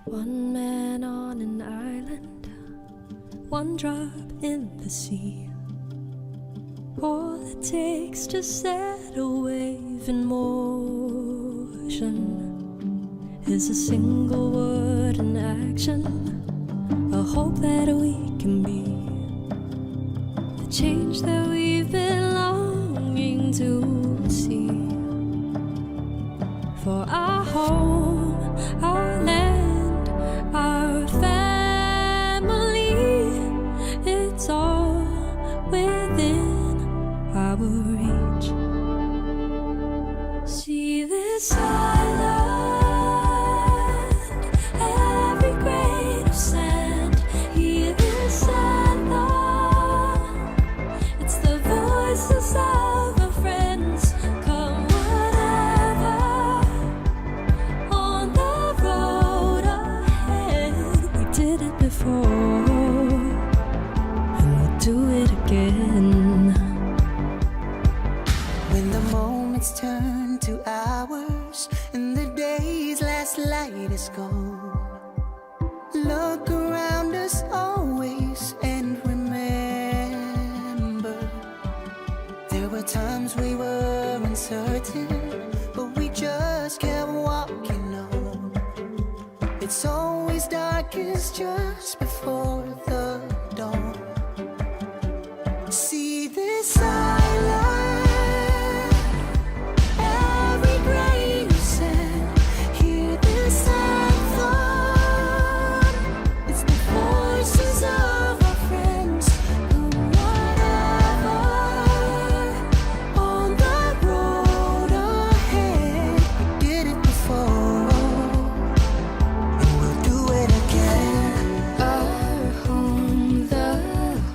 One man on an island, one drop in the sea. All it takes to set a wave in motion is a single word in action, a hope that we can be the change that we've been longing to see. For our home, our land, our family, it's all within our reach. See this island, every grain of sand. Hear this anthem, it's the voices of our friends. Come whatever, on the road ahead. We did it before, and we'll do it again. When the moments turn to hours and the day's last light is gone, look around us always and remember, there were times we were uncertain, but we just kept walking on. It's always darkest just before the dawn. See this island, every grain of sand. Hear this anthem, it's the voices of our friends. Come whatever, on the road ahead. We did it before, and we'll do it again. Our home, the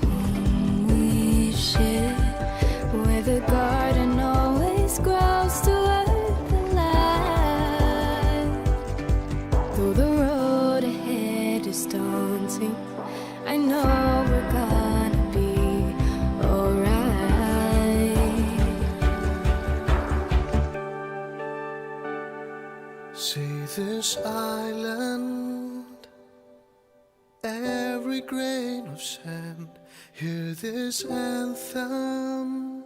home we share, where the garden always grows toward the light. Though the road ahead is daunting, I know we're gonna be alright. See this island, every grain of sand. Hear this anthem,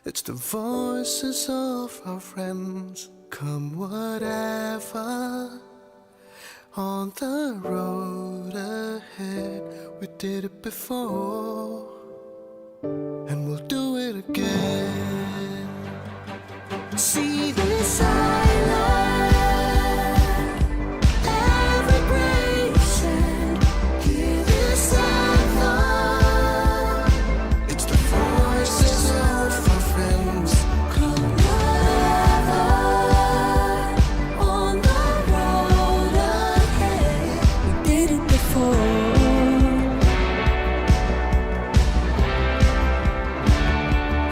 it's the voices of our friends. Come whatever, on the road ahead. We did it before, and we'll do it again. See this island, every grain of sand. Hear this anthem, It's the voices of our friends. come whatever, on the road ahead. We did it before,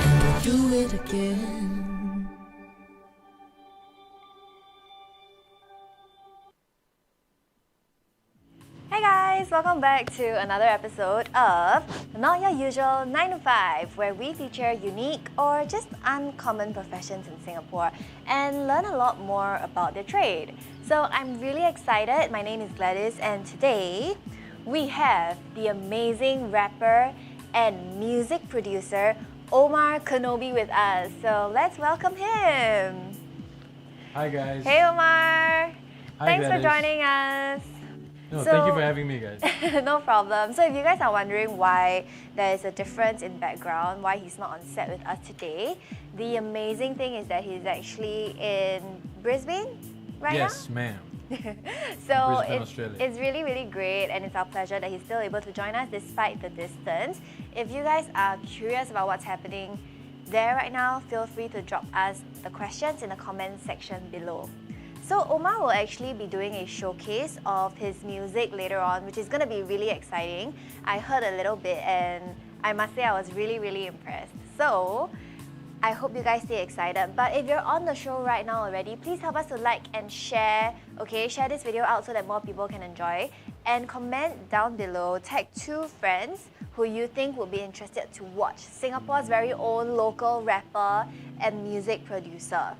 and we'll do it again. Hey guys, welcome back to another episode of Not Your Usual 9 to 5, where we feature unique or just uncommon professions in Singapore and learn a lot more about their trade. So I'm really excited. My name is Gladys, and today we have the amazing rapper and music producer Omar Kenobi with us. So let's welcome him. Hi guys. Hey Omar! Hi, Thanks for Gladys. joining us. No, So- thank you for having me, guys. No problem. So if you guys are wondering why there is a difference in background, why he's not on set with us today, the amazing thing is that he's actually in Brisbane right Yes, ma'am. now. So Brisbane, Australia. it's really, really great, and it's our pleasure that he's still able to join us despite the distance. If you guys are curious about what's happening there right now, feel free to drop us the questions in the comment section below. So Omar will actually be doing a showcase of his music later on, which is going to be really exciting. I heard a little bit and I must say I was really, really impressed. So I hope you guys stay excited. But if you're on the show right now already, please help us to like and share, okay? Share this video out so that more people can enjoy. And comment down below, tag 2 friends who you think would be interested to watch Singapore's very own local rapper and music producer.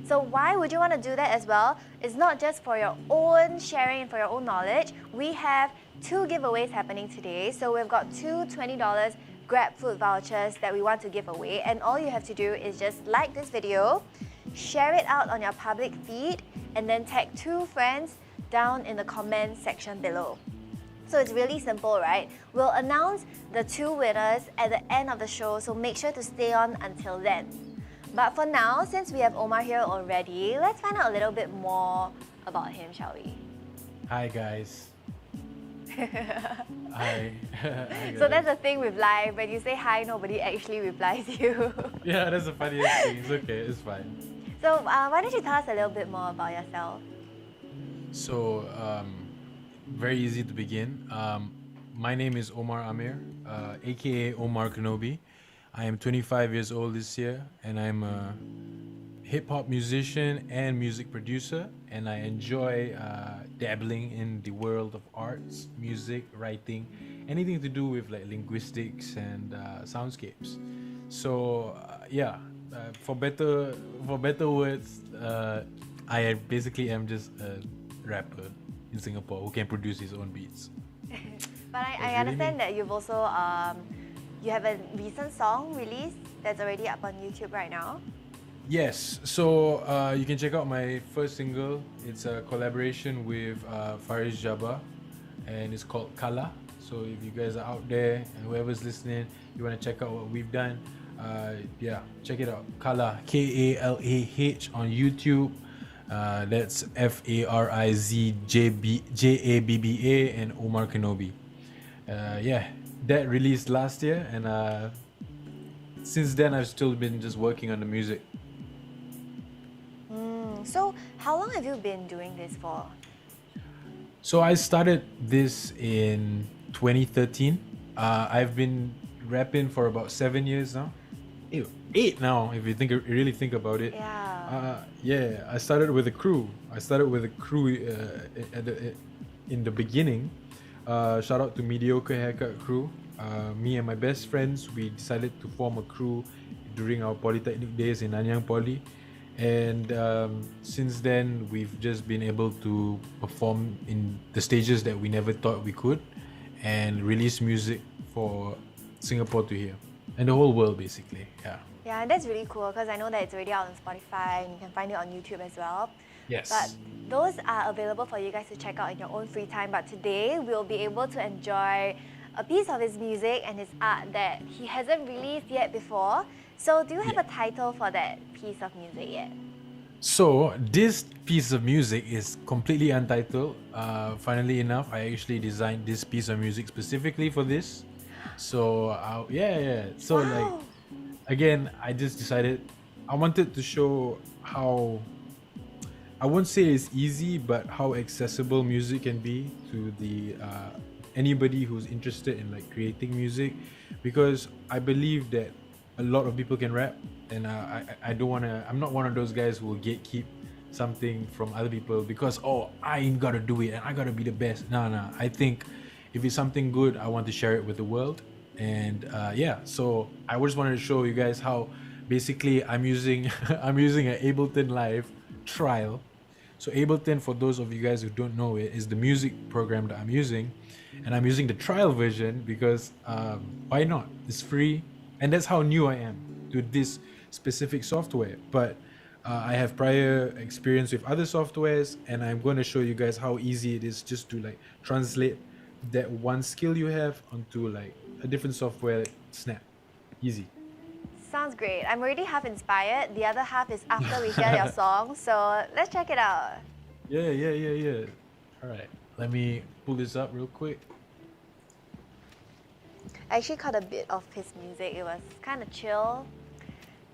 So why would you want to do that as well? It's not just for your own sharing and for your own knowledge. We have 2 giveaways happening today. So we've got 2 $20 Grab food vouchers that we want to give away. And all you have to do is just like this video, share it out on your public feed, and then tag 2 friends down in the comment section below. So it's really simple, right? We'll announce the 2 winners at the end of the show, so make sure to stay on until then. But for now, since we have Omar here already, let's find out a little bit more about him, shall we? Hi guys. Hi. Hi So guys. that's the thing with live, when you say hi, nobody actually replies you. Yeah, that's the funniest thing. It's okay, it's fine. So why don't you tell us a little bit more about yourself? So, very easy to begin. My name is Omar Amir, aka Omar Kenobi. I am 25 years old this year, and I'm a hip-hop musician and music producer, and I enjoy dabbling in the world of arts, music, writing, anything to do with like linguistics and soundscapes. So for better words, I basically am just a rapper in Singapore who can produce his own beats. But I really understand that you've also you have a recent song released that's already up on YouTube right now. Yes, so you can check out my first single. It's a collaboration with Faris Jabba, and it's called Kala. So if you guys are out there and whoever's listening, you want to check out what we've done, check it out. Kala, Kalah on YouTube. That's FarizJabba and Omar Kenobi. That released last year, and since then I've still been just working on the music. So how long have you been doing this for? So I started this in 2013. I've been rapping for about 7 years now. 8 now, if you really think about it. Yeah. I started with a crew. In the beginning. Shout out to Mediocre Haircut crew. Me and my best friends, we decided to form a crew during our polytechnic days in Nanyang Poly, and since then we've just been able to perform in the stages that we never thought we could, and release music for Singapore to hear and the whole world basically. Yeah, and that's really cool because I know that it's already out on Spotify and you can find it on YouTube as well. Yes. But those are available for you guys to check out in your own free time. But today we'll be able to enjoy a piece of his music and his art that he hasn't released yet before. So do you have a title for that piece of music yet? So this piece of music is completely untitled. Funnily enough, I actually designed this piece of music specifically for this. So So Wow. like, again, I just decided I wanted to show how, I won't say it's easy, but how accessible music can be to the anybody who's interested in like creating music, because I believe that a lot of people can rap, and I don't wanna. I'm not one of those guys who will gatekeep something from other people because I ain't gotta do it and I gotta be the best. No. I think if it's something good, I want to share it with the world, and So I just wanted to show you guys how basically I'm using I'm using an Ableton Live trial. So Ableton, for those of you guys who don't know it, is the music program that I'm using, and I'm using the trial version because why not? It's free, and that's how new I am to this specific software. But I have prior experience with other softwares, and I'm going to show you guys how easy it is just to like translate that one skill you have onto like a different software. Snap, easy. Sounds great. I'm already half inspired. The other half is after we hear your song. So let's check it out. Yeah. All right, let me pull this up real quick. I actually caught a bit of his music. It was kind of chill,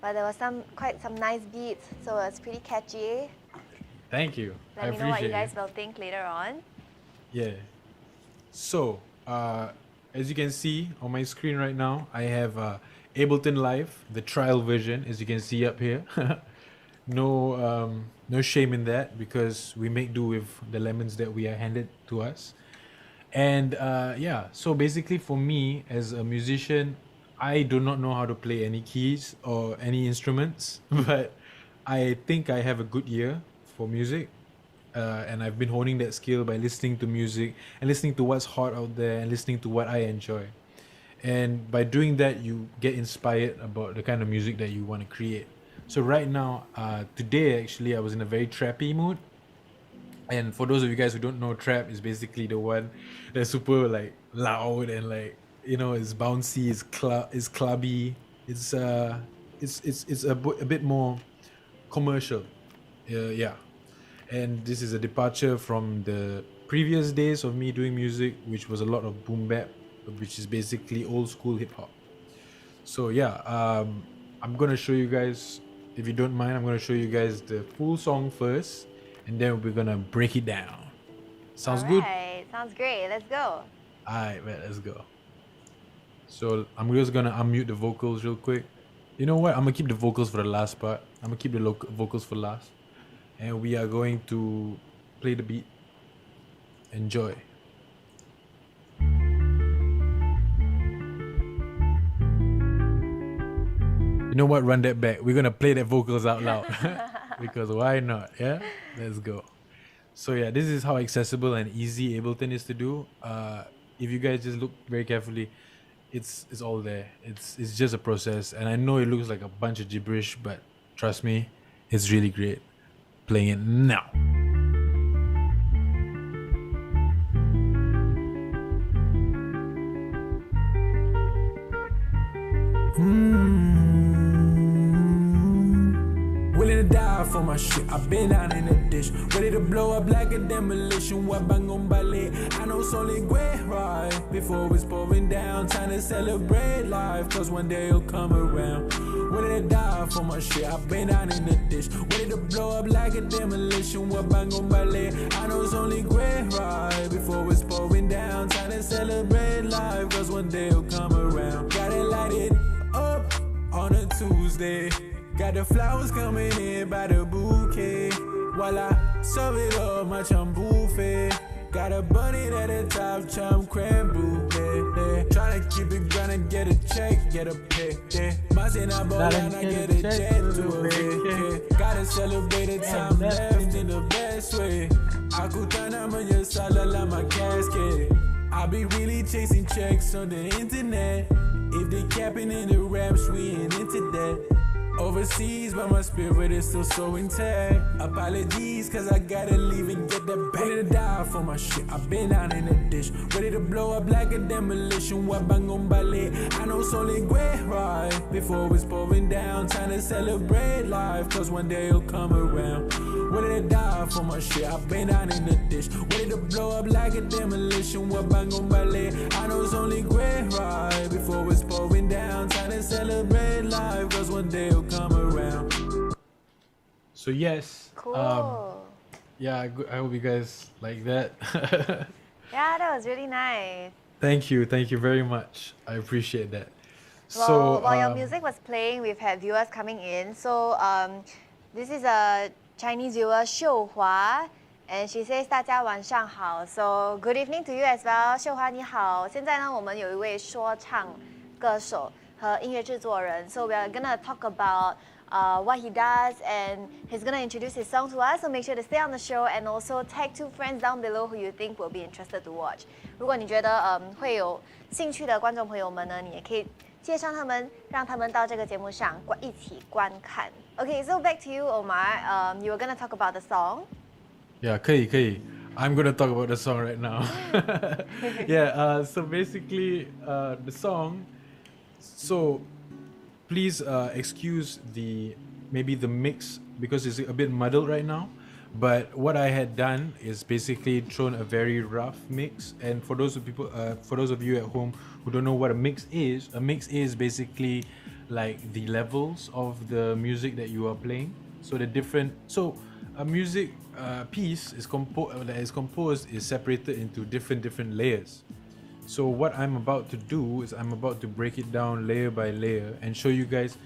but there was quite some nice beats, so it's pretty catchy. Thank you. I Let me know what you appreciate guys it. will think later on. Yeah. So, as you can see on my screen right now, I have Ableton Live, the trial version, as you can see up here. No shame in that, because we make do with the lemons that we are handed to us. And so basically for me as a musician, I do not know how to play any keys or any instruments, but I think I have a good ear for music, and I've been honing that skill by listening to music and listening to what's hot out there and listening to what I enjoy. And by doing that, you get inspired about the kind of music that you want to create. So right now, today actually, I was in a very trappy mood. And for those of you guys who don't know, trap is basically the one that's super like loud and like, you know, it's bouncy, it's clubby, it's a bit more commercial. Yeah. And this is a departure from the previous days of me doing music, which was a lot of boom bap, which is basically old school hip hop. So yeah, I'm gonna show you guys, if you don't mind, I'm gonna show you guys the full song first, and then we're gonna break it down. Sounds good? Alright, sounds great. Let's go. Alright, man, let's go. So I'm just gonna unmute the vocals real quick. You know what? I'm gonna keep the vocals for the last part. I'm gonna keep the vocals for last. And we are going to play the beat. Enjoy. You know what? Run that back. We're gonna play that vocals out loud. Because why not? Yeah? Let's go. So yeah, this is how accessible and easy Ableton is to do. If you guys just look very carefully, it's all there. It's just a process, and I know it looks like a bunch of gibberish, but trust me, it's really great. Playing it now. Willing to die for my shit. I've been down in the ditch, ready to blow up like a demolition. Wabang on ballet. I know it's only great, right? Before it's pouring down, time to celebrate life. Cause one day it'll come around. Willing to die for my shit. I've been down in the ditch, ready to blow up like a demolition. Wabang on ballet. I know it's only great, right? Before it's pouring down, time to celebrate life. Cause one day it'll come around. Gotta light it up on a Tuesday. Got the flowers coming in by the bouquet. While I serve it up, my chum buffet. Got a bunny at the top, chum creme brulee. Tryna keep it grindin', get a check, get a pay. Mazin' I ball and I get a jet to a vacay. Gotta celebrate the time left in the best way. Akutana manya sala la my casket. I be really chasing checks on the internet. If they capping in the raps, we ain't into that. Overseas, but my spirit is still so intact. Apologies, cause I gotta leave and get that back. Ready to die for my shit. I've been down in the ditch, ready to blow up like a demolition. Wabang on ballet. I know it's only great, right? Before it's pouring down, time to celebrate life. Cause one day it'll come around. Ready to die for my shit. I've been down in the ditch, ready to blow up like a demolition. Wabang on ballet. I know it's only great, right? Before it's pouring down, time to celebrate life. Cause one day it'll come around. So yes. Cool. Yeah, I hope you guys like that. Yeah, that was really nice. Thank you very much. I appreciate that. Well, while your music was playing, we've had viewers coming in. So this is a Chinese viewer, Xiuhua, and she says 大家晚上好. So good evening to you as well, 秀华你好. 现在呢，我们有一位说唱歌手和音乐制作人. So we are gonna talk about what he does, and he's gonna introduce his song to us. So make sure to stay on the show and also tag 2 friends down below who you think will be interested to watch. 如果你觉得会有兴趣的观众朋友们呢，你也可以介绍他们，让他们到这个节目上一起观看. Okay, so back to you, Omar. You were gonna talk about the song. Yeah, 可以. I'm gonna talk about the song right now. Yeah, so basically, the song. So, please excuse maybe the mix because it's a bit muddled right now. But what I had done is basically thrown a very rough mix. And for those of you at home who don't know what a mix is basically like the levels of the music that you are playing. So a music piece that is composed is separated into different layers. So what I'm about to do is I'm about to break it down layer by layer and show you guys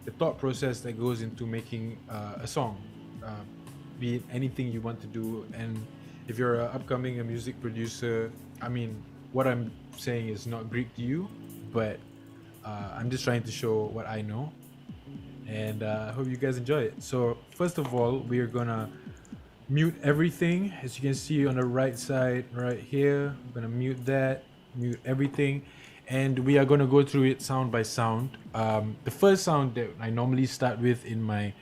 the thought process that goes into making a song, be it anything you want to do. And if you're an upcoming music producer, I mean, what I'm saying is not Greek to you, but I'm just trying to show what I know. and I hope you guys enjoy it. So first of all, we are gonna mute everything. As you can see on the right side right here, I'm gonna mute that, mute everything, and we are gonna go through it sound by sound. The first sound that I normally start with in my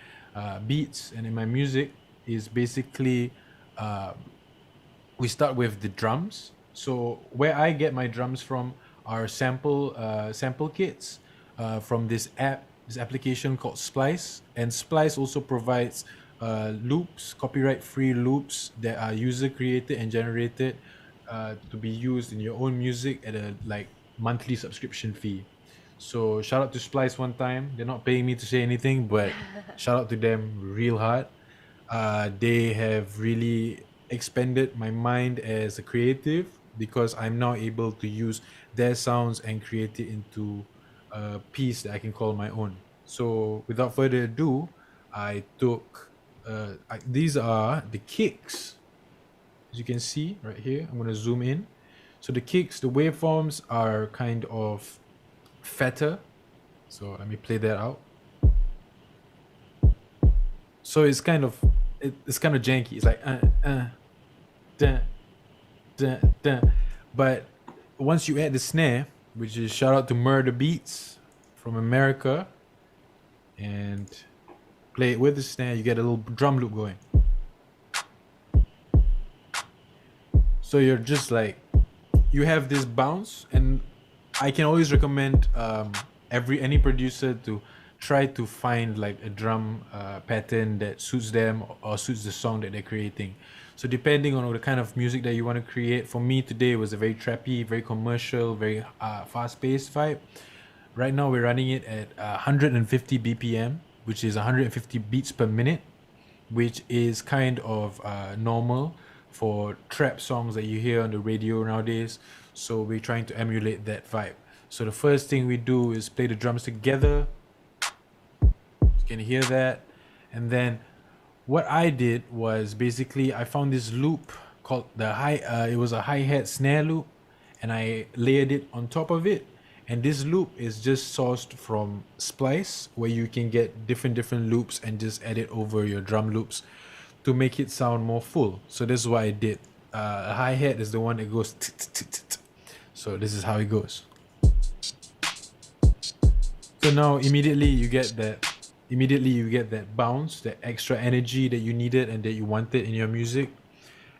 beats and in my music is basically we start with the drums. So where I get my drums from are sample kits from this application called Splice, and Splice also provides loops, copyright-free loops that are user created and generated to be used in your own music at a like monthly subscription fee. So shout out to Splice one time. They're not paying me to say anything, but shout out to them real hard. They have really expanded my mind as a creative because I'm now able to use their sounds and create it into a piece that I can call my own. So without further ado, I took these are the kicks. As you can see right here, I'm going to zoom in. So the kicks, the waveforms are kind of fatter. So let me play that out. So it's kind of janky. It's like dun, dun, dun. But once you add the snare, which is shout out to Murder Beats from America, and play it with the snare, you get a little drum loop going. So you're just like, you have this bounce, and I can always recommend any producer to try to find like a drum pattern that suits them or suits the song that they're creating. So depending on the kind of music that you want to create, for me today it was a very trappy, very commercial, very fast-paced vibe. Right now we're running it at 150 BPM, which is 150 beats per minute, which is kind of normal for trap songs that you hear on the radio nowadays. So we're trying to emulate that vibe. So the first thing we do is play the drums together. You can hear that. And then what I did was basically I found this loop called it was a hi-hat snare loop, and I layered it on top of it. And this loop is just sourced from Splice, where you can get different loops and just add it over your drum loops to make it sound more full. So this is what I did. A hi-hat is the one that goes so this is how it goes. So now immediately you get that bounce, that extra energy that you needed and that you wanted in your music,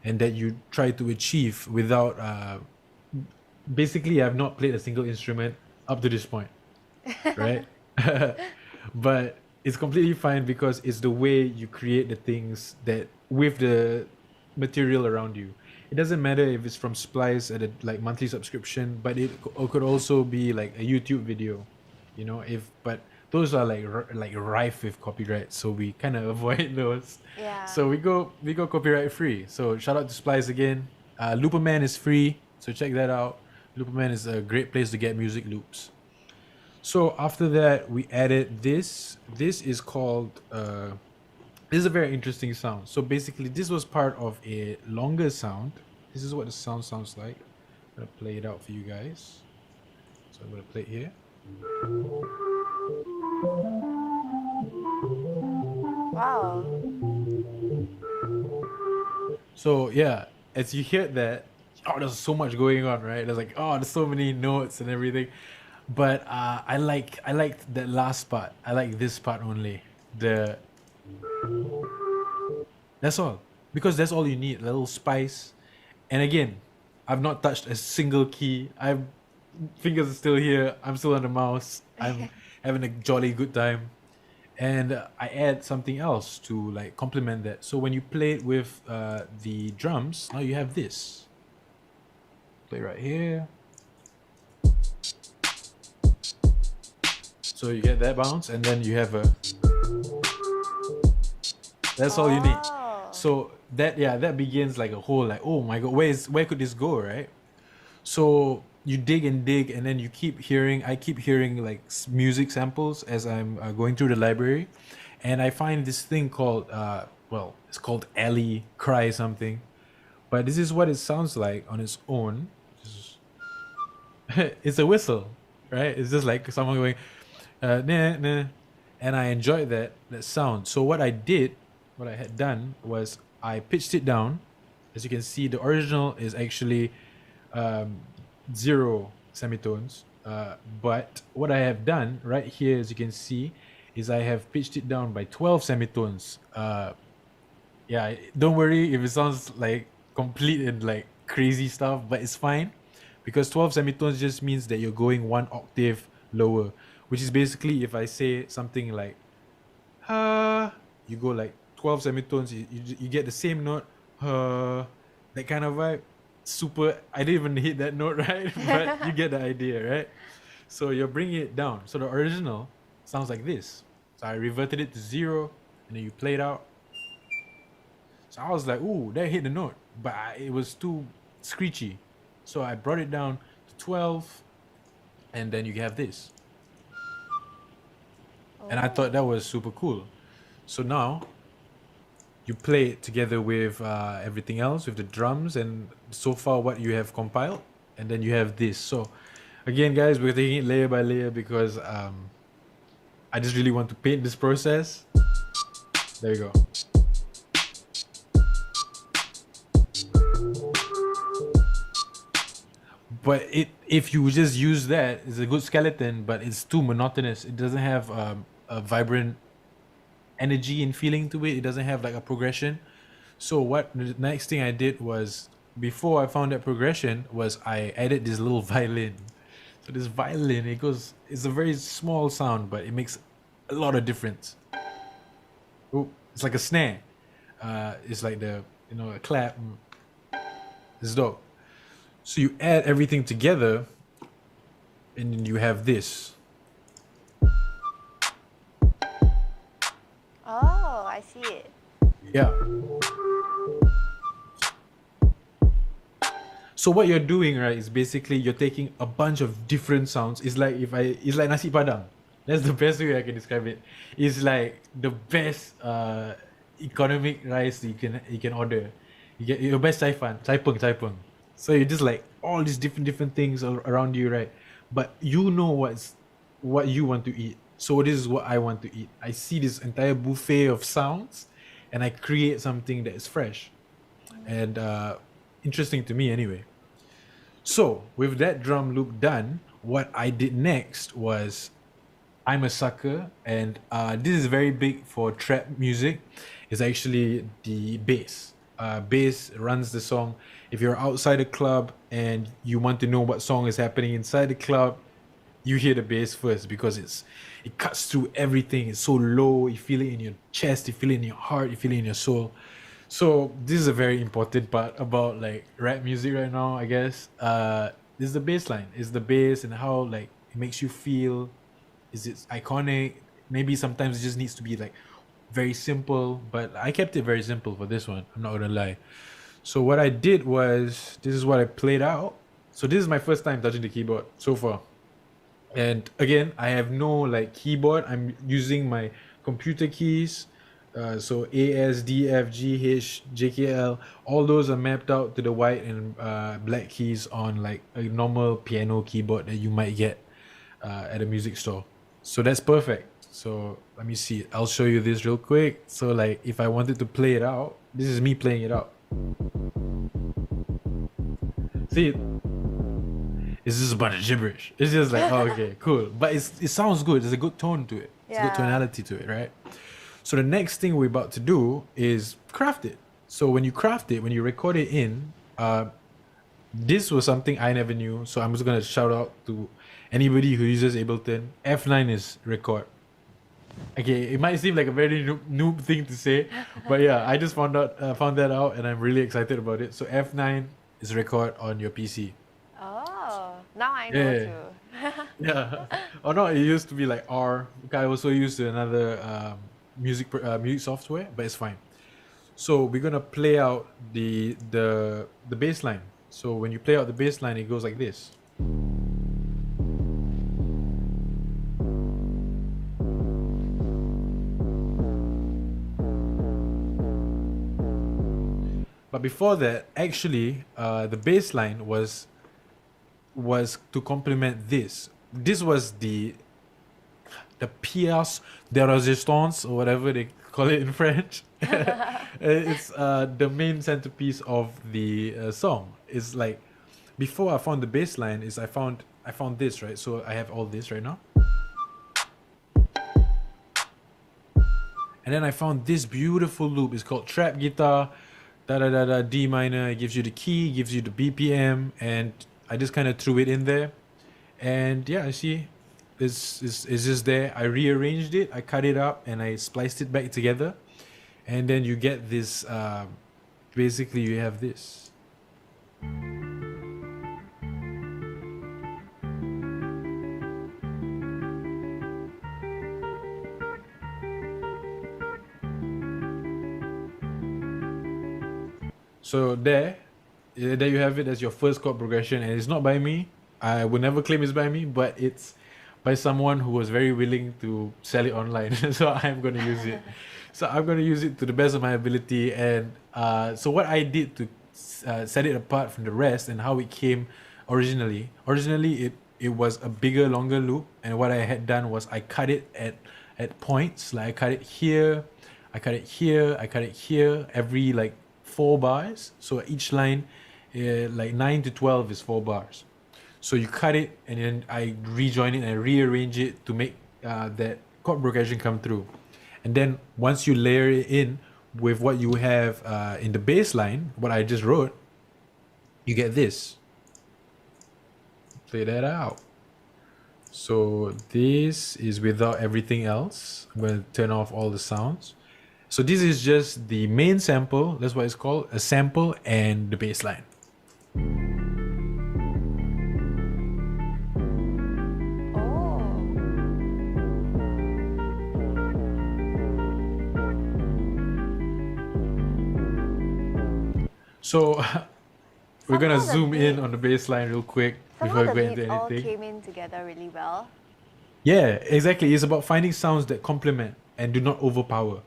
and that you try to achieve without basically I've not played a single instrument up to this point, right? But it's completely fine because it's the way you create the things that with the material around you. It doesn't matter if it's from Splice at a like monthly subscription, but it could also be like a YouTube video, you know. But those are like rife with copyright, so we kind of avoid those. Yeah. So we go copyright free. So shout out to Splice again. Looperman is free, so check that out. Looperman is a great place to get music loops. So after that, we added this. This is called. This is a very interesting sound. So basically, this was part of a longer sound. This is what the sound sounds like. I'm gonna play it out for you guys. So I'm gonna play it here. Wow. So yeah, as you hear that, oh, there's so much going on, right? There's like, oh, there's so many notes and everything. But I liked that last part. I like this part only. That's all, because that's all you need, a little spice. And again, I've not touched a single key. Fingers are still here. I'm still on the mouse. I'm having a jolly good time. And I add something else to like complement that. So when you play it with the drums, now you have this. Play right here. So you get that bounce, and then you have a. That's all you need. So that begins like a whole like, oh my god, where could this go, right? So you dig, and then I keep hearing like music samples as I'm going through the library, and I find this thing called it's called Ellie Cry something, but this is what it sounds like on its own. It's a whistle, right? It's just like someone going nah nah and I enjoyed that sound. So what I had done was I pitched it down. As you can see, the original is actually 0 semitones. But what I have done right here, as you can see, is I have pitched it down by 12 semitones. Yeah, don't worry if it sounds like complete and like crazy stuff, but it's fine because 12 semitones just means that you're going 1 octave lower, which is basically if I say something like you go like 12 semitones, you get the same note, that kind of vibe. Super, I didn't even hit that note, right? But you get the idea, right? So you're bringing it down. So the original sounds like this. So I reverted it to 0, and then you play it out. So I was like, ooh, that hit the note, but it was too screechy. So I brought it down to 12, and then you have this. And I thought that was super cool. So now you play it together with everything else, with the drums, and so far what you have compiled, and then you have this. So again, guys, we're taking it layer by layer because I just really want to paint this process. There you go. But if you just use that, it's a good skeleton, but it's too monotonous. It doesn't have a vibrant energy and feeling to it. It doesn't have like a progression. So what the next thing I did was, before I found that progression, was I added this little violin. So this violin, it's a very small sound, but it makes a lot of difference. Oh, it's like a snare. It's like a clap. It's dope. So you add everything together, and then you have this. Oh, I see it. Yeah. So what you're doing, right, is basically you're taking a bunch of different sounds. It's like nasi padang. That's the best way I can describe it. It's like the best economic rice you can order. You get your best cai peng. So you just like all these different things around you, right? But you know what you want to eat. So this is what I want to eat. I see this entire buffet of sounds, and I create something that is fresh and interesting to me anyway. So with that drum loop done, what I did next was, I'm a sucker, and this is very big for trap music, is actually the bass. Bass runs the song. If you're outside a club and you want to know what song is happening inside the club, you hear the bass first because it cuts through everything. It's so low, you feel it in your chest, you feel it in your heart, you feel it in your soul. So this is a very important part about like rap music right now, I guess. This is the bass line. It's the bass and how like it makes you feel. Is it iconic? Maybe sometimes it just needs to be like very simple, but I kept it very simple for this one. I'm not gonna lie. So what I did was, this is what I played out. So this is my first time touching the keyboard so far. And again, I have no like keyboard. I'm using my computer keys. So A, S, D, F, G, H, J, K, L. All those are mapped out to the white and black keys on like a normal piano keyboard that you might get at a music store. So that's perfect. So let me see. I'll show you this real quick. So like if I wanted to play it out, this is me playing it out. See, it's just a bunch of gibberish. It's just like, oh, okay, cool. But it sounds good. There's a good tone to it. It's a good tonality to it, right? So the next thing we're about to do is craft it. So when you craft it, when you record it in, this was something I never knew. So I'm just gonna shout out to anybody who uses Ableton. F9 is record. Okay, it might seem like a very noob thing to say, but yeah, I just found that out, and I'm really excited about it. So F9 is record on your PC. Oh, now I know too. Yeah. Oh no, it used to be like R. I also used another music software, but it's fine. So we're gonna play out the bass line. So when you play out the bass line, it goes like this. But before that, actually, the bass line was to complement this. This was the pièce de résistance, or whatever they call it in French. It's the main centerpiece of the song. It's like, before I found the bass line, I found this, right? So I have all this right now. And then I found this beautiful loop. It's called trap guitar, da da da da, D minor. It gives you the key, gives you the BPM, and I just kind of threw it in there. And yeah, I see, it's just there. I rearranged it, I cut it up, and I spliced it back together. And then you get this, basically you have this. So there you have it as your first chord progression, and it's not by me. I would never claim it's by me, but it's by someone who was very willing to sell it online. So I'm going to use it. So I'm going to use it to the best of my ability. And so what I did to set it apart from the rest and how it came originally it was a bigger, longer loop. And what I had done was I cut it at points. Like I cut it here, I cut it here, I cut it here, every like 4 bars. So each line, like 9 to 12 is 4 bars. So you cut it, and then I rejoin it and I rearrange it to make that chord progression come through. And then once you layer it in with what you have in the bass line, what I just wrote, you get this. Play that out. So this is without everything else. I'm going to turn off all the sounds. So this is just the main sample, that's what it's called, a sample, and the bass line. So we're gonna zoom in on the bass line real quick before we go into anything. All came in together really well. Yeah, exactly. It's about finding sounds that complement and do not overpower.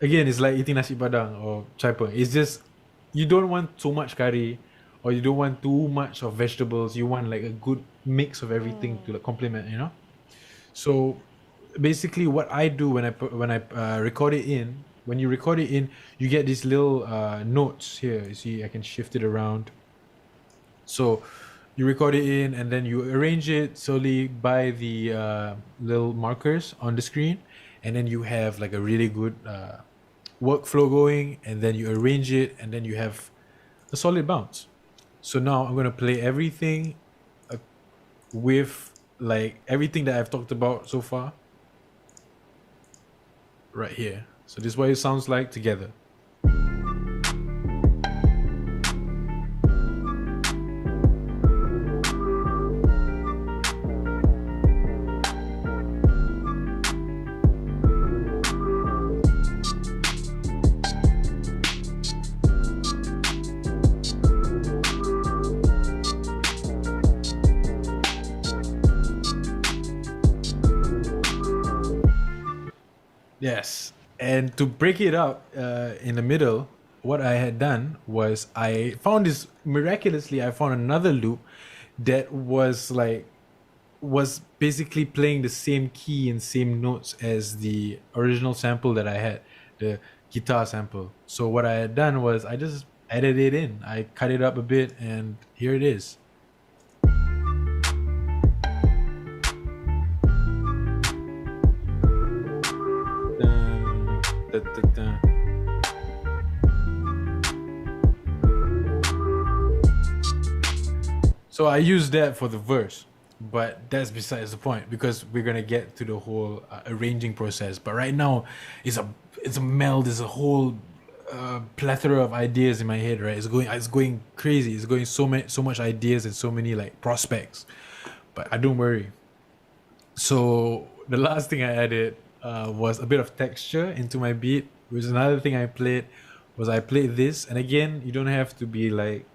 Again, it's like eating nasi padang or chai peng. It's just, you don't want too much curry, or you don't want too much of vegetables. You want like a good mix of everything to like complement, you know. So basically, what I do when I record it in, when you record it in, you get these little notes here. You see, I can shift it around. So you record it in, and then you arrange it slowly by the little markers on the screen, and then you have like a really good workflow going, and then you arrange it, and then you have a solid bounce. So now I'm gonna play everything with like everything that I've talked about so far right here. So this is what it sounds like together. Yes, and to break it up in the middle, what I had done was I found this, miraculously I found another loop that was basically playing the same key and same notes as the original sample that I had, the guitar sample. So what I had done was I just added it in. I cut it up a bit, and here it is. So I used that for the verse, but that's besides the point, because we're gonna get to the whole arranging process. But right now, it's a meld. There's a whole plethora of ideas in my head. Right, it's going crazy. It's going so much ideas and so many like prospects. But I don't worry. So the last thing I added was a bit of texture into my beat. Which is another thing I played this, and again, you don't have to be like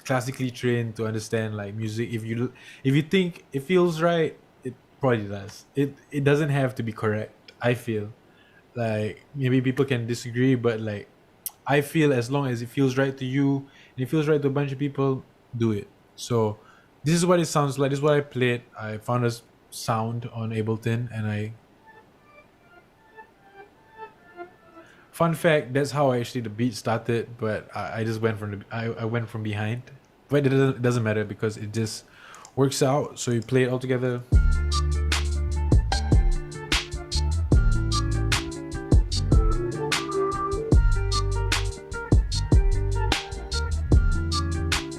classically trained to understand like music. If you think it feels right, it probably does. It doesn't have to be correct. I feel like maybe people can disagree, but like I feel as long as it feels right to you and it feels right to a bunch of people, do it. So this is what it sounds like. This is what I played. I found a sound on Ableton, and fun fact, that's how actually the beat started, but I just went from I went from behind. But it doesn't matter because it just works out. So you play it all together.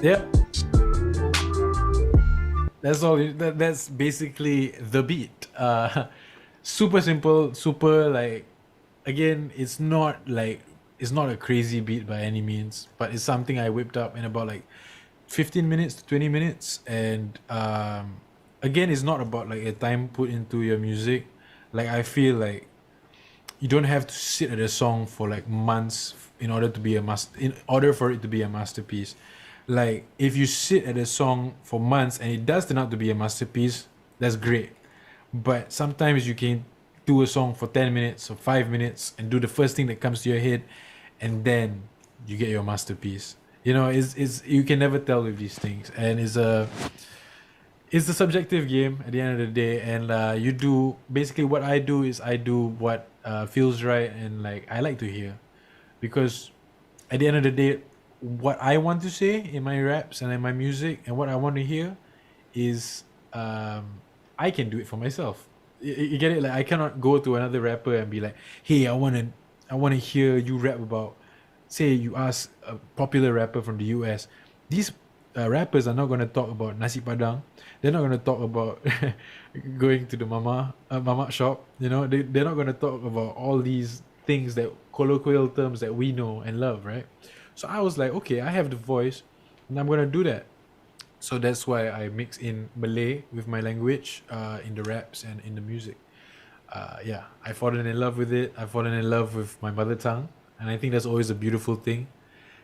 Yep. That's all. That's basically the beat. Super simple. Super like. Again, it's not a crazy beat by any means, but it's something I whipped up in about like 15 minutes to 20 minutes. And again, it's not about like a time put into your music. Like I feel like you don't have to sit at a song for like months in order for it to be a masterpiece. Like if you sit at a song for months and it does turn out to be a masterpiece, that's great. But sometimes you can do a song for 10 minutes or 5 minutes and do the first thing that comes to your head, and then you get your masterpiece. You know, it's you can never tell with these things, and it's a subjective game at the end of the day. And you do basically what I do is I do what feels right and like I like to hear, because at the end of the day, what I want to say in my raps and in my music and what I want to hear is I can do it for myself. You get it? Like I cannot go to another rapper and be like, hey, I wanna hear you rap about, say you ask a popular rapper from the US. These rappers are not gonna talk about nasi padang. They're not gonna talk about going to the mama shop. You know, they're not gonna talk about all these things, that colloquial terms that we know and love, right? So I was like, okay, I have the voice and I'm gonna do that. So that's why I mix in Malay with my language in the raps and in the music. Yeah, I've fallen in love with it. I've fallen in love with my mother tongue. And I think that's always a beautiful thing,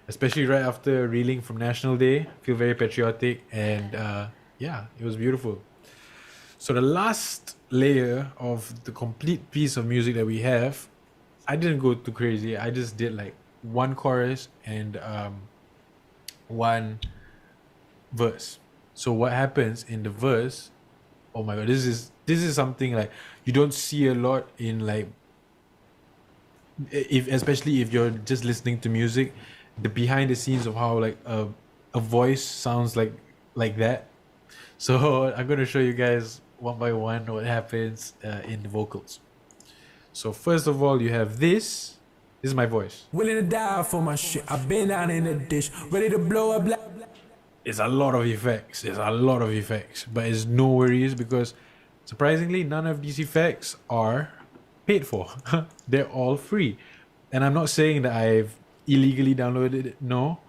especially right after reeling from National Day. I feel very patriotic, and yeah, it was beautiful. So the last layer of the complete piece of music that we have, I didn't go too crazy. I just did like one chorus and one verse. So what happens in the verse, oh my god, this is something like you don't see a lot in like, especially if you're just listening to music, the behind the scenes of how like a voice sounds like that. So I'm gonna show you guys one by one what happens in the vocals. So first of all, you have this is my voice. Willing to die for my shit. I've been down in the dish, ready to blow up. It's a lot of effects. But it's no worries, because surprisingly, none of these effects are paid for. They're all free. And I'm not saying that I've illegally downloaded it. No.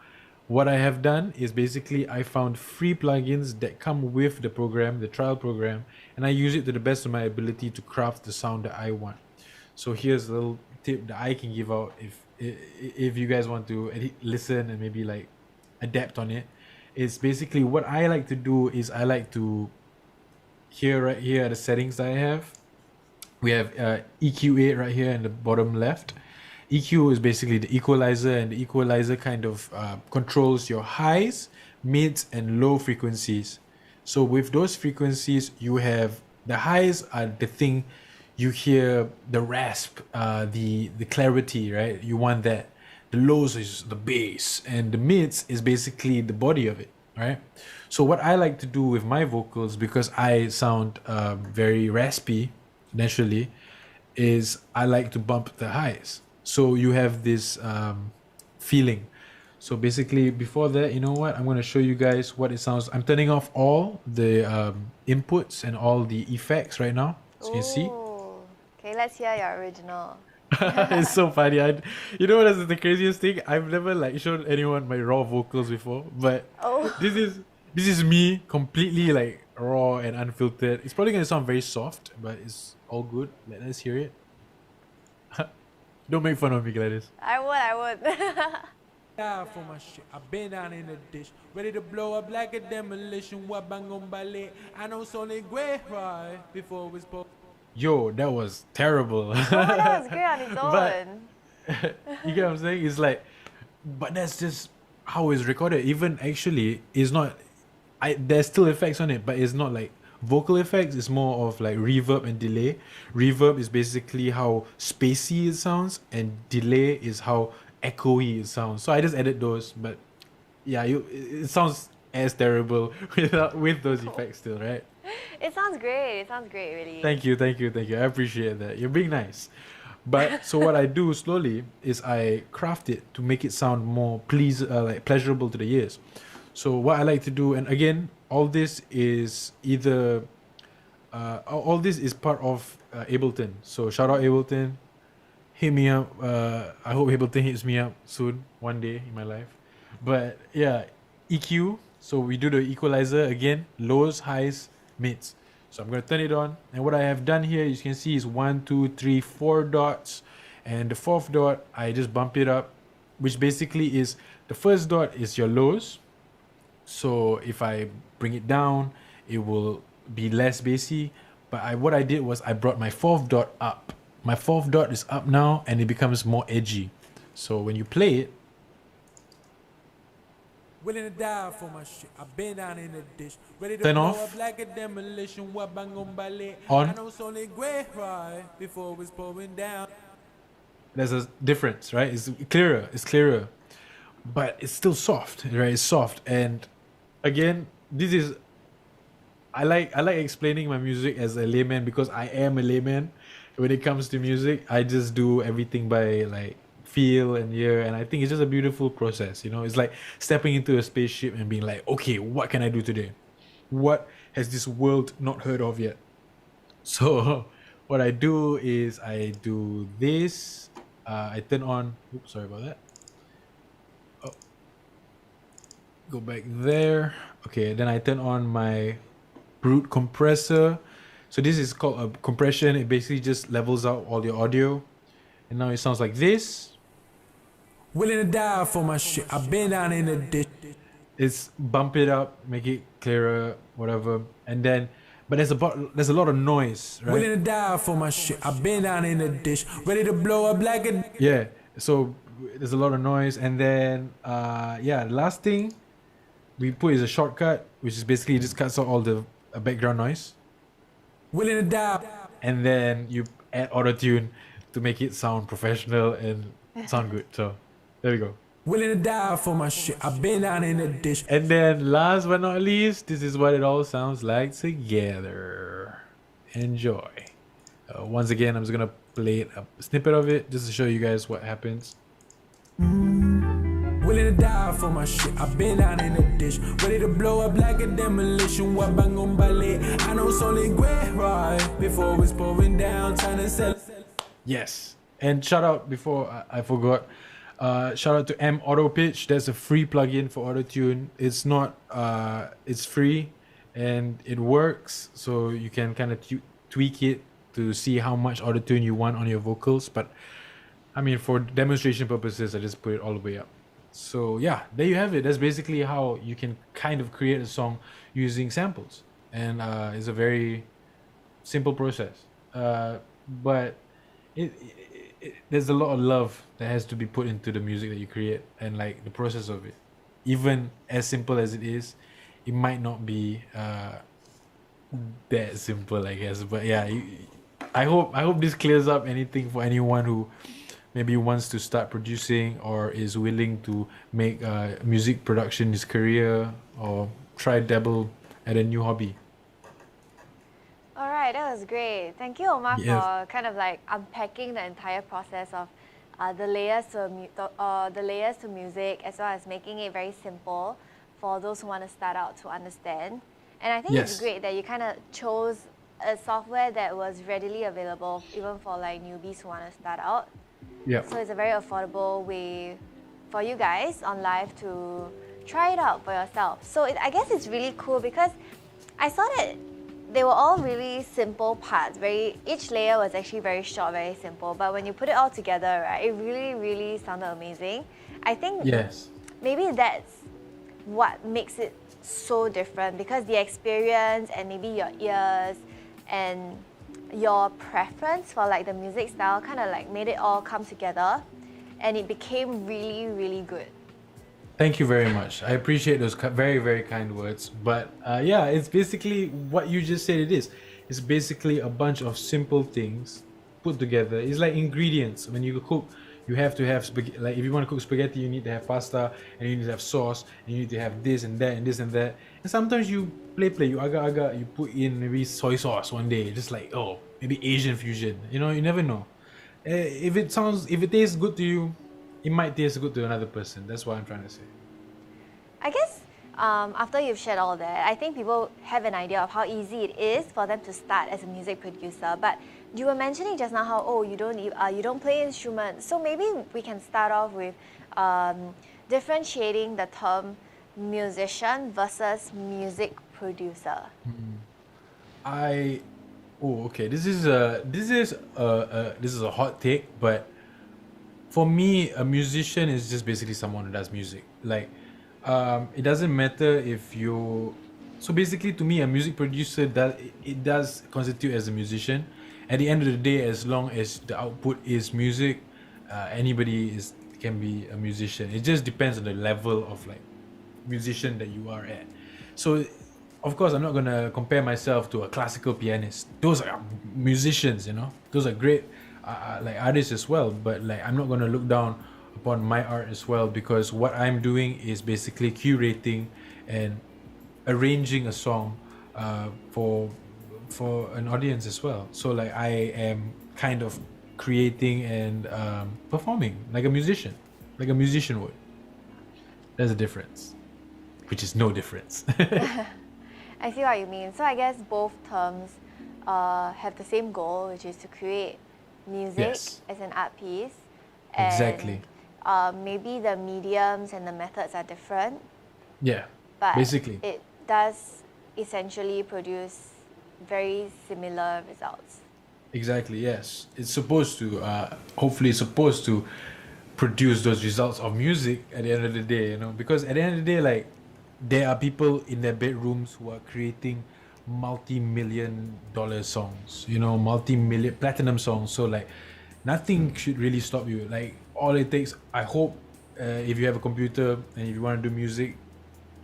What I have done is basically I found free plugins that come with the program, the trial program, and I use it to the best of my ability to craft the sound that I want. So here's a little tip that I can give out if you guys want to listen and maybe like adapt on it. It's basically what I like to do is I like to, right here are the settings that I have. We have EQ8 right here in the bottom left. EQ is basically the equalizer, and the equalizer kind of controls your highs, mids, and low frequencies. So with those frequencies, you have the highs are the thing you hear, the rasp, the clarity, right? You want that. The lows is the bass, and the mids is basically the body of it, right? So what I like to do with my vocals, because I sound very raspy naturally, is I like to bump the highs. So you have this feeling. So basically before that, you know what? I'm going to show you guys what it sounds. I'm turning off all the inputs and all the effects right now. So you can see. Okay, let's hear your original. It's so funny. You know what is the craziest thing? I've never like shown anyone my raw vocals before, but this is me completely like raw and unfiltered. It's probably gonna sound very soft, but it's all good. Let's hear it. Don't make fun of me, Gladys. I would. Die for my shit. I've been down in the dish, ready to blow up like a demolition. What bang on ballet? I know only great right before we spoke. Yo, that was terrible. That was great on its own. You get what I'm saying? It's like, but that's just how it's recorded. Even actually, it's not. There's still effects on it, but it's not like Vocal effects is more of like reverb and delay. Reverb is basically how spacey it sounds, and delay is how echoey it sounds. So I just added those, but yeah, it sounds as terrible with those effects still, right? It sounds great. It sounds great, really. Thank you. I appreciate that. You're being nice. But so what I do slowly is I craft it to make it sound more like pleasurable to the ears. So what I like to do, and again, all this is all this is part of Ableton. So shout out Ableton. Hit me up. I hope Ableton hits me up soon, one day in my life. But yeah, EQ. So we do the equalizer again, lows, highs, mids. So I'm gonna turn it on, and what I have done here, you can see, is 1, 2, 3, 4 dots, and the fourth dot I just bump it up, which basically is the first dot is your lows. So if I bring it down, it will be less bassy. But what I did was I brought my fourth dot up. My fourth dot is up now, and it becomes more edgy. So when you play it, Willing to die for my shit. I've been down in the ditch. Ready to Turn blow off. up like a demolition. What bang on ballet. On. I know it's only great right before it was pouring down. there's a difference, right? It's clearer, but it's still soft, right? It's soft. And again, this is, I like explaining my music as a layman, because I am a layman. When it comes to music, I just do everything by like feel and ear, and I think it's just a beautiful process. It's like stepping into a spaceship and being like, okay, what can I do today? What has this world not heard of yet? So what I do is I do this. I turn on. Oops, sorry about that. Oh, go back there. Okay, then I turn on my brute compressor. So this is called a compression. It basically just levels out all your audio, and now it sounds like this. Willing to die for my shit. I've been down in the ditch. It's bump it up, make it clearer, whatever, and then, but there's a lot of noise, right? Willing to die for my shit. I've been down in the ditch. Ready to blow up like a. Yeah, so there's a lot of noise, and then the last thing we put is a shortcut, which is basically just cuts out all the background noise, Willing to die. and then you add auto-tune to make it sound professional and sound good. So there we go. Willing to die for my shit. I've been down in the ditch. And then last but not least, this is what it all sounds like together. Enjoy. Once again, I'm just gonna play a snippet of it just to show you guys what happens. Willing to die for my shit. I've been down in the ditch. Ready to blow up like a demolition. What bang on ballet. I know it's only great right before it's pouring down. Trying to sell. Yes. And shout out, before I forgot, shout out to M Auto Pitch. That's a free plugin for auto-tune. It's not it's free and it works, so you can kind of tweak it to see how much auto-tune you want on your vocals. But I mean, for demonstration purposes, I just put it all the way up. So yeah, there you have it. That's basically how you can kind of create a song using samples, and it's a very simple process, but there's a lot of love that has to be put into the music that you create, and like the process of it. Even as simple as it is, it might not be that simple, I guess. But yeah, I hope this clears up anything for anyone who maybe wants to start producing or is willing to make music production his career, or try dabble at a new hobby. All right, that was great. Thank you, Omar, Yes. for kind of like unpacking the entire process of the layers to music, as well as making it very simple for those who want to start out to understand. And I think it's Yes. great that you kind of chose a software that was readily available even for like newbies who want to start out. Yeah. So it's a very affordable way for you guys on live to try it out for yourself. So I guess it's really cool because I saw that they were all really simple parts. Each layer was actually very short, very simple. But when you put it all together, right, it really, really sounded amazing. I think Yes. maybe that's what makes it so different, because the experience and maybe your ears and your preference for like the music style kind of like made it all come together, and it became really, really good. Thank you very much. I appreciate those very, very kind words. But yeah, it's basically what you just said it is. It's basically a bunch of simple things put together. It's like ingredients. When you cook, you have to have spaghetti. Like if you want to cook spaghetti, you need to have pasta, and you need to have sauce, and you need to have this and that and this and that. And sometimes you play, you agak-agak, you put in maybe soy sauce one day, just like, oh, maybe Asian fusion. You know, you never know. If it tastes good to you, it might taste good to another person. That's what I'm trying to say. I guess after you've shared all that, I think people have an idea of how easy it is for them to start as a music producer. But you were mentioning just now how you don't play instruments. So maybe we can start off with differentiating the term musician versus music producer. Okay. This is a hot take, but for me, a musician is just basically someone who does music. Like, it doesn't matter if you. So basically, to me, a music producer does constitute as a musician. At the end of the day, as long as the output is music, anybody can be a musician. It just depends on the level of like musician that you are at. So, of course, I'm not gonna compare myself to a classical pianist. Those are musicians, you know. Those are great, like artists as well. But like, I'm not gonna look down upon my art as well, because what I'm doing is basically curating and arranging a song for an audience as well. So like, I am kind of creating and performing like a musician would. There's a difference, which is no difference. I see what you mean. So I guess both terms have the same goal, which is to create music Yes. as an art piece. And, Exactly. Maybe the mediums and the methods are different, Yeah, but basically. it does essentially produce very similar results. Exactly, yes. It's supposed to, hopefully, it's supposed to produce those results of music at the end of the day, you know, because at the end of the day, like, there are people in their bedrooms who are creating multi-million-dollar songs, you know, multi-million platinum songs. So like, nothing should really stop you. Like, all it takes, I hope, if you have a computer and if you want to do music,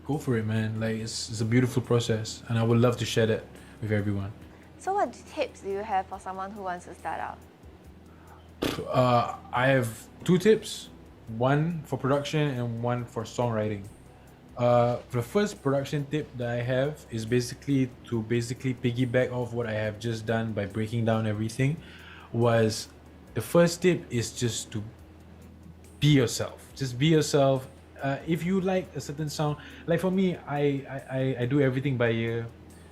go for it, man. Like, it's a beautiful process, and I would love to share that with everyone. So what tips do you have for someone who wants to start out? I have 2 tips, one for production and one for songwriting. The first production tip that I have is basically piggyback off what I have just done by breaking down everything. Was the first tip is just to be yourself. Just be yourself. If you like a certain sound, like for me, I do everything by ear.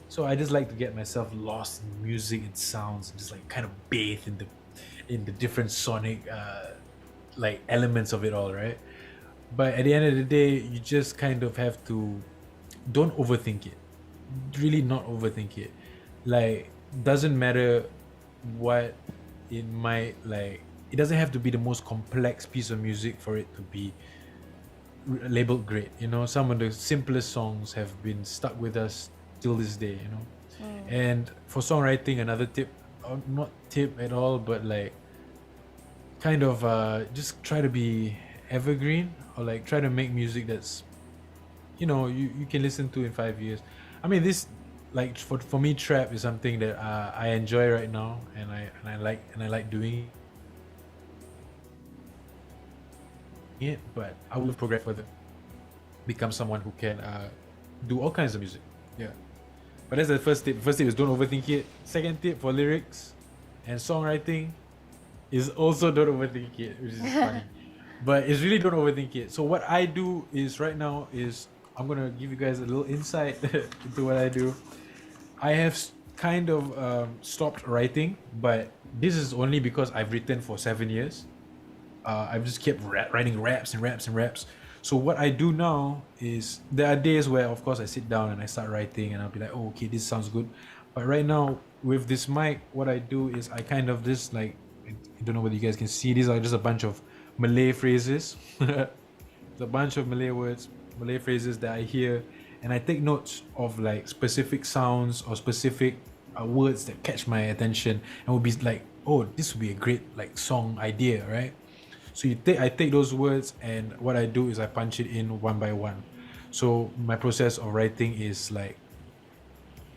So I just like to get myself lost in music and sounds, and just like kind of bathe in the different sonic like elements of it all, right? But at the end of the day, you just kind of have to don't overthink it. Really not overthink it. Like, doesn't matter what it might like. It doesn't have to be the most complex piece of music for it to be labeled great. You know, some of the simplest songs have been stuck with us till this day, you know. And for songwriting, another tip, or not tip at all, but like kind of just try to be evergreen, or like try to make music that's, you know, you can listen to in 5 years. I mean, this, like, for me, trap is something that I enjoy right now, and I like doing it, but I will progress further, become someone who can do all kinds of music. Yeah. But that's the first tip. First tip is don't overthink it. Second tip for lyrics and songwriting is also don't overthink it, which is funny. But it's really don't overthink it. So what I do is right now is I'm gonna give you guys a little insight into what I do. I have kind of stopped writing, but this is only because I've written for 7 years. I've just kept writing raps and raps and raps. So what I do now is there are days where, of course, I sit down and I start writing, and I'll be like, oh, okay, this sounds good. But right now with this mic, what I do is I kind of just like, I don't know whether you guys can see, these are just a bunch of Malay phrases. It's a bunch of Malay words, Malay phrases that I hear, and I take notes of like specific sounds or specific words that catch my attention, and will be like, oh, this would be a great like song idea, right? So I take those words, and what I do is I punch it in one by one. So my process of writing is like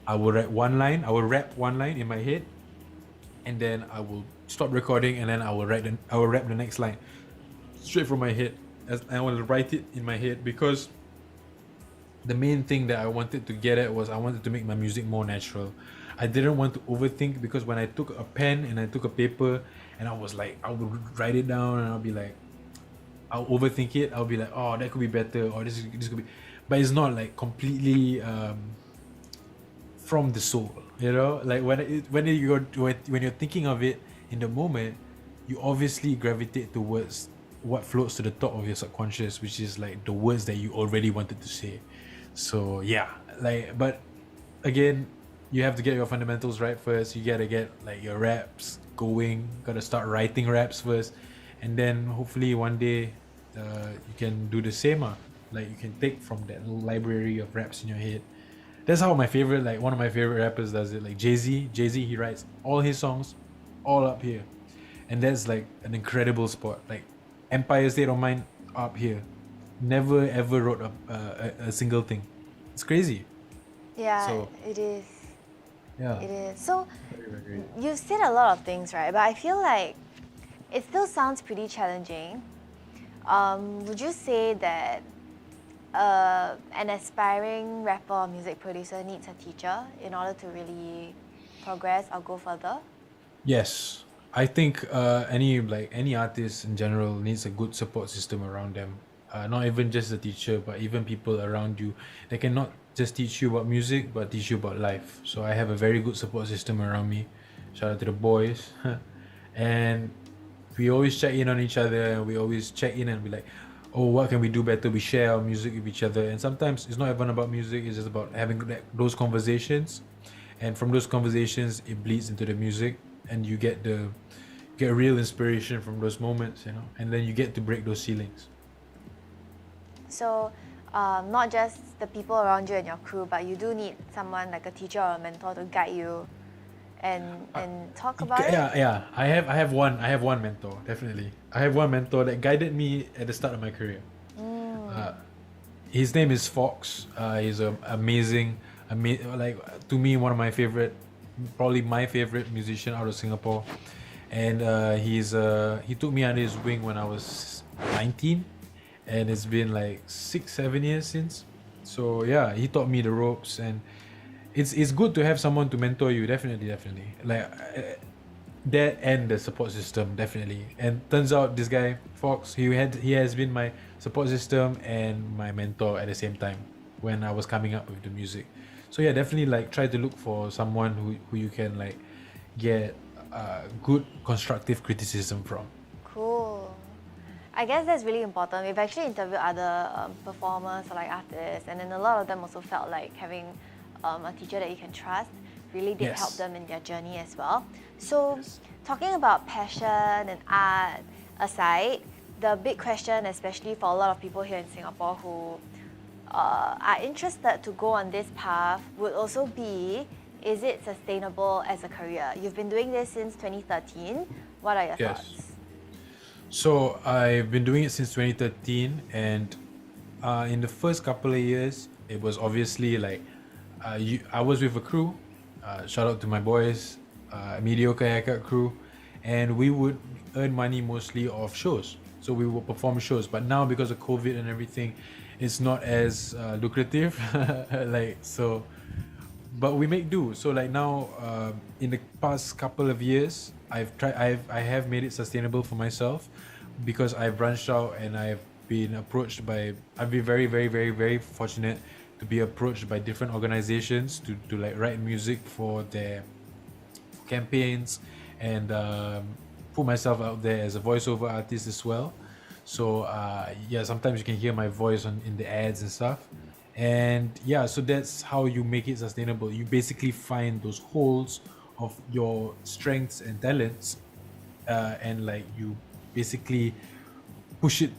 I will write one line, I will rap one line in my head, and then I will stop recording, and then I will rap the next line straight from my head. As I will write it in my head, because the main thing that I wanted to get at was I wanted to make my music more natural. I didn't want to overthink, because when I took a pen and I took a paper and I was like, I would write it down and I'll be like, I'll overthink it. I'll be like, oh, that could be better, or this could be, but it's not like completely from the soul, you know. Like when you're thinking of it in the moment, you obviously gravitate towards what floats to the top of your subconscious, which is like the words that you already wanted to say. So yeah, like, but again, you have to get your fundamentals right first. You gotta get like your raps going. Gotta start writing raps first, and then hopefully one day you can do the same. Like you can take from that library of raps in your head. That's how one of my favorite rappers does it. Like Jay-Z, he writes all his songs all up here, and that's like an incredible spot. Like Empire State of Mind up here. Never ever wrote a single thing. It's crazy. Yeah, So, it is. yeah. It is. So Very, very great. you've said a lot of things, right? But I feel like it still sounds pretty challenging. Would you say that an aspiring rapper or music producer needs a teacher in order to really progress or go further? Yes, I think any artist in general needs a good support system around them. Not even just the teacher, but even people around you. They can not just teach you about music, but teach you about life. So I have a very good support system around me. Shout out to the boys, and we always check in on each other. We always check in and be like, oh, what can we do better? We share our music with each other, and sometimes it's not even about music. It's just about having those conversations, and from those conversations, it bleeds into the music, and you get real inspiration from those moments, you know, and then you get to break those ceilings. So, not just the people around you and your crew, but you do need someone like a teacher or a mentor to guide you and talk about it. Yeah. I have one mentor, definitely. I have one mentor that guided me at the start of my career. His name is Fox. He's an amazing, like to me, one of my favorite, probably my favorite musician out of Singapore. And he took me under his wing when I was 19, and it's been like 6-7 years since. So yeah, he taught me the ropes, and it's good to have someone to mentor you. Definitely. Like that, and the support system, definitely. And turns out this guy Fox, he has been my support system and my mentor at the same time when I was coming up with the music. So yeah, definitely like try to look for someone who you can like get good constructive criticism from. Cool. I guess that's really important. We've actually interviewed other performers or like artists, and then a lot of them also felt like having a teacher that you can trust really did Yes. help them in their journey as well. So, Yes. talking about passion and art aside, the big question, especially for a lot of people here in Singapore who are interested to go on this path, would also be, is it sustainable as a career? You've been doing this since 2013. What are your Yes. thoughts? So I've been doing it since 2013, and in the first couple of years, it was obviously like I was with a crew. Shout out to my boys, Mediocre Haircut crew, and we would earn money mostly off shows. So we would perform shows, but now because of COVID and everything, it's not as lucrative. Like so, but we make do. So like now, in the past couple of years, I have made it sustainable for myself, because I've branched out and I've been very, very, very, very fortunate to be approached by different organizations to like write music for their campaigns, and put myself out there as a voiceover artist as well. So yeah, sometimes you can hear my voice in the ads and stuff. And yeah, so that's how you make it sustainable. You basically find those holes of your strengths and talents, and like you basically push it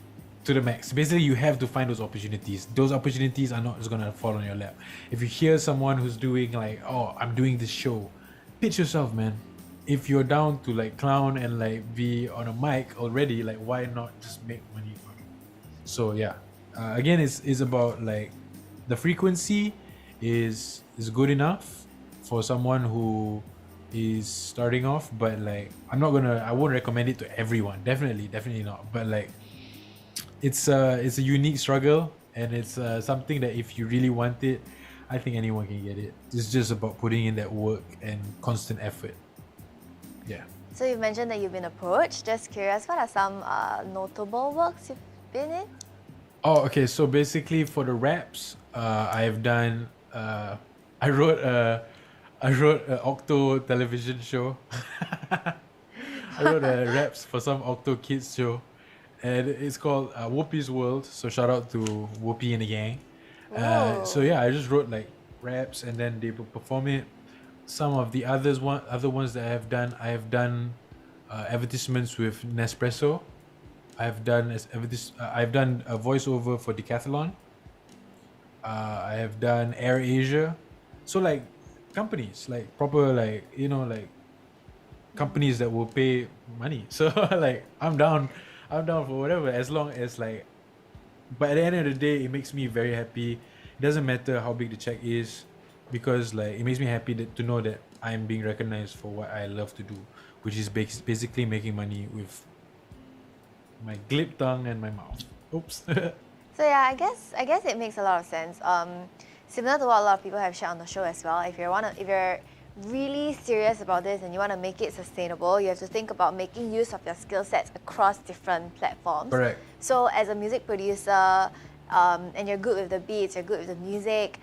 to the max. Basically, you have to find those opportunities. Those opportunities are not just gonna fall on your lap. If you hear someone who's doing like, oh, I'm doing this show, pitch yourself, man. if you're down to like clown and like be on a mic already, like why not just make money from it? So yeah, again, it's about like the frequency is good enough for someone who is starting off, but like I won't recommend it to everyone. Definitely not. But like it's a unique struggle, and it's something that if you really want it, I think anyone can get it. It's just about putting in that work and constant effort. Yeah. So you mentioned that you've been approached. Just curious, what are some notable works you've been in? Oh, okay. So basically, for the raps, I've done. I wrote a, I wrote an Octo television show. I wrote raps for some Octo kids show, and it's called Whoopi's World. So shout out to Whoopi and the gang. So yeah, I just wrote like raps, and then they will perform it. Some of the other ones that I have done advertisements with Nespresso. I've done a voiceover for Decathlon. I have done Air Asia. So like companies, like proper like like companies that will pay money. So like I'm down for whatever, as long as like. But at the end of the day, it makes me very happy. It doesn't matter how big the check is, because like it makes me happy to know that I'm being recognized for what I love to do, which is basically making money with my glib tongue and my mouth. Oops. So yeah, I guess it makes a lot of sense. Similar to what a lot of people have shared on the show as well. If you're really serious about this and you want to make it sustainable, you have to think about making use of your skill sets across different platforms. Correct. So as a music producer, and you're good with the beats, you're good with the music,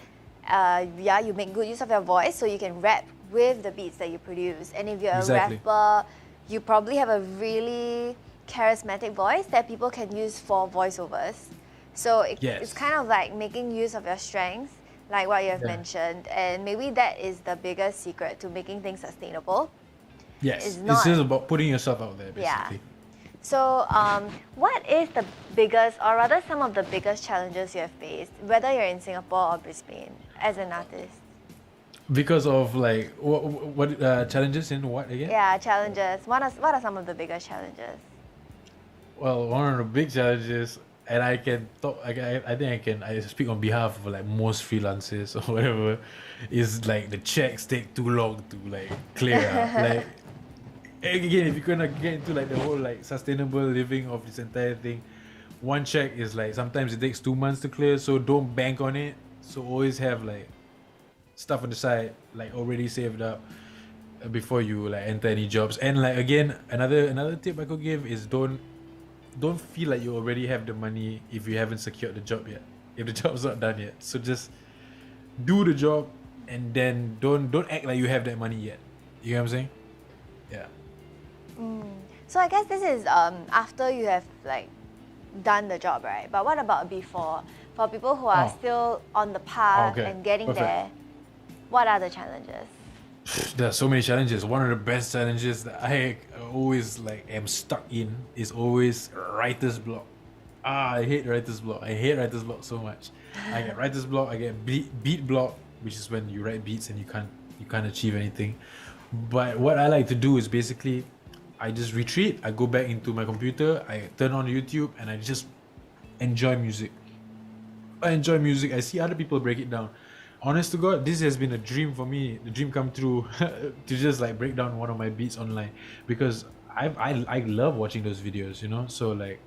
yeah, you make good use of your voice, so you can rap with the beats that you produce. And if you're Exactly. a rapper, you probably have a really charismatic voice that people can use for voiceovers. So Yes. it's kind of like making use of your strengths, like what you have Yeah. mentioned, and maybe that is the biggest secret to making things sustainable. Yes. It's It's not- just about putting yourself out there, Yeah. basically. So, what is the biggest, or rather some of the biggest challenges you have faced, whether you're in Singapore or Brisbane, as an artist? Because of like what challenges in what again? Yeah, challenges. What are some of the biggest challenges? Well, one of the big challenges, and I can talk. I think I speak on behalf of like most freelancers or whatever, is like the checks take too long to like clear. Like again, if you're gonna get into like the whole like sustainable living of this entire thing, one check is like sometimes it takes 2 months to clear. So don't bank on it. So always have like stuff on the side, like already saved up before you like enter any jobs. And like again, another tip I could give is don't feel like you already have the money if you haven't secured the job yet, if the job's not done yet. So just do the job, and then don't act like you have that money yet. You know what I'm saying? Yeah. So I guess this is after you have like done the job, right? But what about before? For people who are Oh. still on the path Okay. and getting Perfect. there, what are the challenges? There are so many challenges. One of the best challenges that I always like am stuck in is always writer's block. I hate writer's block. I hate writer's block so much. I get writer's block. I get beat block, which is when you write beats and you can't achieve anything. But what I like to do is basically, I just retreat. I go back into my computer. I turn on YouTube and I just enjoy music. I enjoy music. I see other people break it down. Honest to God, this has been a dream for me. The dream come true to just like break down one of my beats online, because I love watching those videos, you know. So like,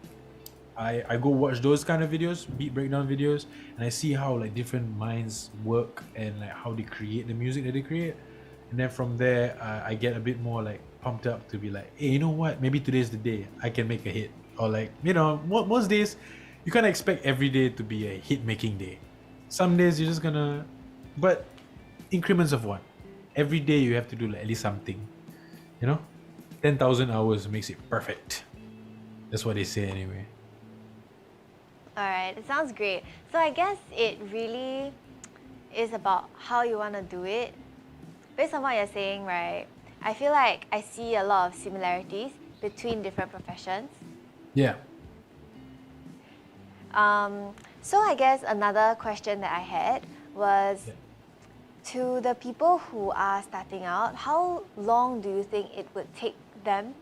I go watch those kind of videos, beat breakdown videos, and I see how like different minds work and like how they create the music that they create. And then from there, I get a bit more like pumped up to be like, hey, you know what? Maybe today's the day I can make a hit. Or like, you know, most days you can't expect every day to be a hit making day. Some days you're just gonna, but increments of one. Every day you have to do like at least something. You know, 10,000 hours makes it perfect. That's what they say anyway. All right, it sounds great. So I guess it really is about how you want to do it. Based on what you're saying, right, I feel like I see a lot of similarities between different professions. Yeah. So I guess another question that I had was, Yeah. To the people who are starting out, how long do you think it would take them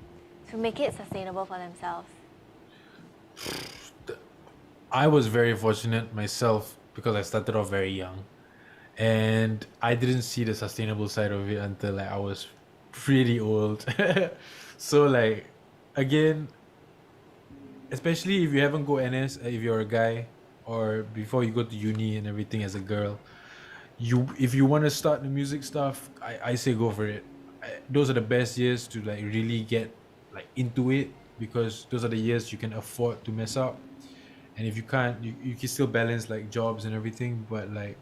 to make it sustainable for themselves? I was very fortunate myself because I started off very young, and I didn't see the sustainable side of it until like I was pretty old. So like, again, especially if you haven't go NS, if you're a guy, or before you go to uni and everything as a girl, if you want to start the music stuff, I say go for it. Those are the best years to like really get like into it, because those are the years you can afford to mess up. And if you can't, you can still balance like jobs and everything, but like,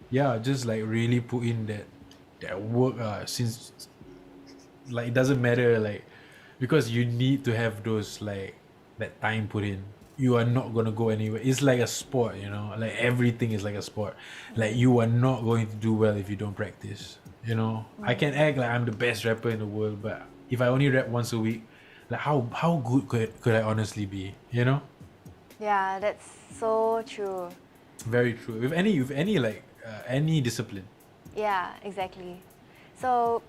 yeah, just like really put in that work, since like it doesn't matter, like, because you need to have those like that time put in. You are not gonna go anywhere. It's like a sport, you know, like everything is like a sport. Like you are not going to do well if you don't practice, you know. I can act like I'm the best rapper in the world, but if I only rap once a week, like how good could I honestly be, you know? Yeah, that's so true. Very true. With any like any discipline. Yeah, exactly. So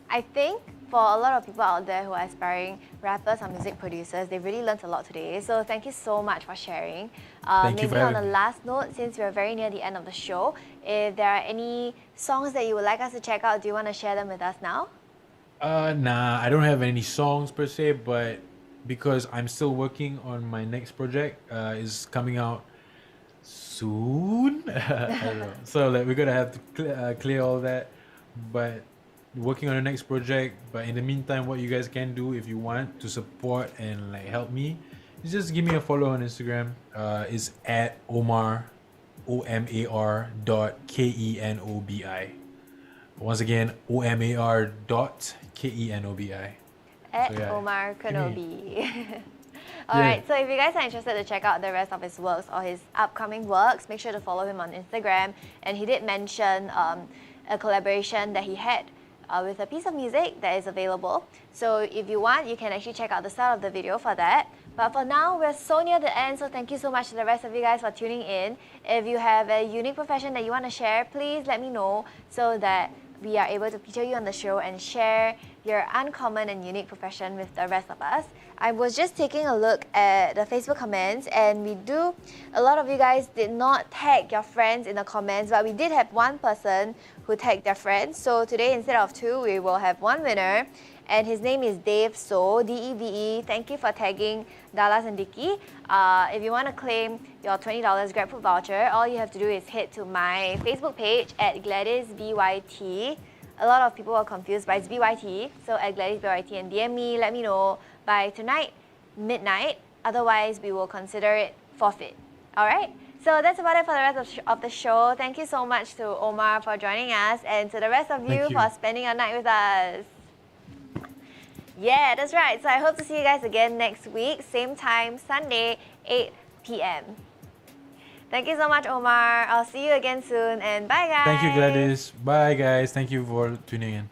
I think for a lot of people out there who are aspiring rappers or music producers, they really learned a lot today. So thank you so much for sharing. Thank you for Maybe on having the me. last note, since we're very near the end of the show, if there are any songs that you would like us to check out, do you want to share them with us now? Nah, I don't have any songs per se, but because I'm still working on my next project, is coming out soon. I don't know. So like we're gonna have to clear all that, but working on the next project. But in the meantime, what you guys can do if you want to support and like help me, is just give me a follow on Instagram. Is at Omar, OMAR.KENOBI. Once again, OMAR.KENOBI. At So, yeah. Omar Give me- Kenobi. Alright, so if you guys are interested to check out the rest of his works or his upcoming works, make sure to follow him on Instagram. And he did mention a collaboration that he had with a piece of music that is available. So if you want, you can actually check out the start of the video for that. But for now, we're so near the end, so thank you so much to the rest of you guys for tuning in. If you have a unique profession that you want to share, please let me know so that we are able to feature you on the show and share your uncommon and unique profession with the rest of us. I was just taking a look at the Facebook comments, and a lot of you guys did not tag your friends in the comments, but we did have one person who tagged their friends. So today, instead of two, we will have one winner, and his name is Dave So, D-E-V-E. Thank you for tagging Dallas and Dicky. If you want to claim your $20 GrabFood voucher, all you have to do is head to my Facebook page at GladysBYT. A lot of people are confused, but it's BYT. So at GladysBYT, and DM me, let me know by tonight, midnight. Otherwise, we will consider it forfeit. All right? So that's about it for the rest of the show. Thank you so much to Omar for joining us, and to the rest of you Thank you. for spending your night with us. Yeah, that's right. So I hope to see you guys again next week, same time, Sunday, 8 p.m. Thank you so much, Omar. I'll see you again soon, and bye, guys. Thank you, Gladys. Bye, guys. Thank you for tuning in.